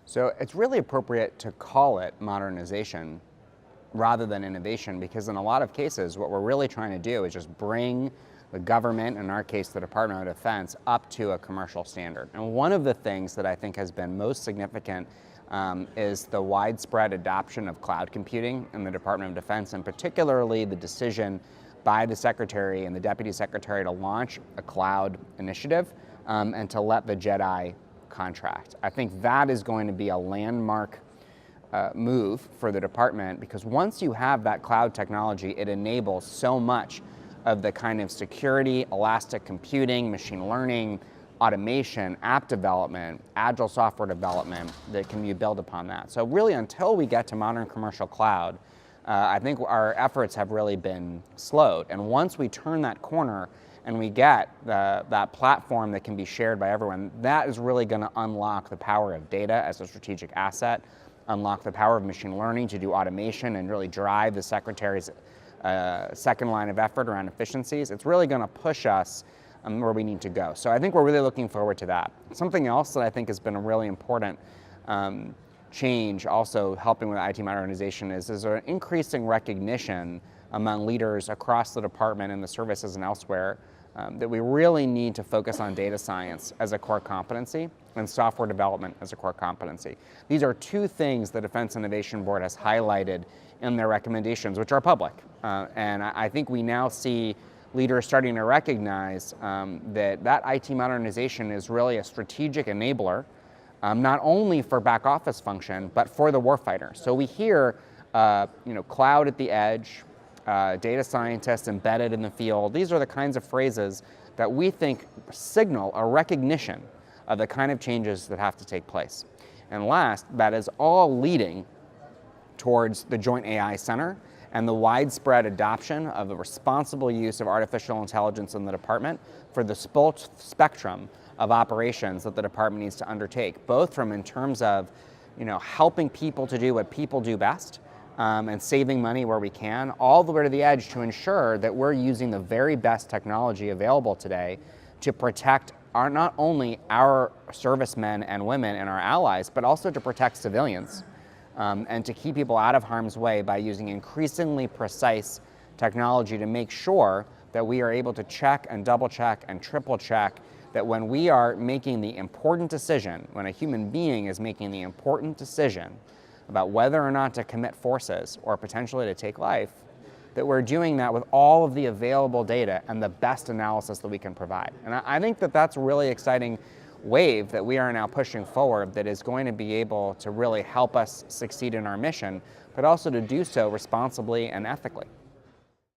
So it's really appropriate to call it modernization rather than innovation, because in a lot of cases, what we're really trying to do is just bring the government, in our case, the Department of Defense, up to a commercial standard. And one of the things that I think has been most significant is the widespread adoption of cloud computing in the Department of Defense, and particularly the decision by the Secretary and the Deputy Secretary to launch a cloud initiative and to let the JEDI contract. I think that is going to be a landmark move for the department, because once you have that cloud technology, it enables so much of the kind of security, elastic computing, machine learning, automation, app development, agile software development that can be built upon that. So really, until we get to modern commercial cloud, I think our efforts have really been slowed. And once we turn that corner and we get that platform that can be shared by everyone, that is really going to unlock the power of data as a strategic asset, unlock the power of machine learning to do automation and really drive the Secretary's second line of effort around efficiencies. It's really going to push us where we need to go. So I think we're really looking forward to that. Something else that I think has been a really important change, also helping with IT modernization, is an increasing recognition among leaders across the department and the services and elsewhere that we really need to focus on data science as a core competency and software development as a core competency. These are two things the Defense Innovation Board has highlighted in their recommendations, which are public. And I think we now see leaders starting to recognize that IT modernization is really a strategic enabler, not only for back office function, but for the warfighter. So we hear cloud at the edge, data scientists embedded in the field. These are the kinds of phrases that we think signal a recognition of the kind of changes that have to take place. And last, that is all leading towards the Joint AI Center and the widespread adoption of the responsible use of artificial intelligence in the department for the full spectrum of operations that the department needs to undertake, both from in terms of helping people to do what people do best, and saving money where we can, all the way to the edge to ensure that we're using the very best technology available today to protect not only our servicemen and women and our allies, but also to protect civilians and to keep people out of harm's way by using increasingly precise technology to make sure that we are able to check and double check and triple check that when we are making the important decision, when a human being is making the important decision about whether or not to commit forces or potentially to take life, that we're doing that with all of the available data and the best analysis that we can provide. And I think that that's a really exciting wave that we are now pushing forward that is going to be able to really help us succeed in our mission, but also to do so responsibly and ethically.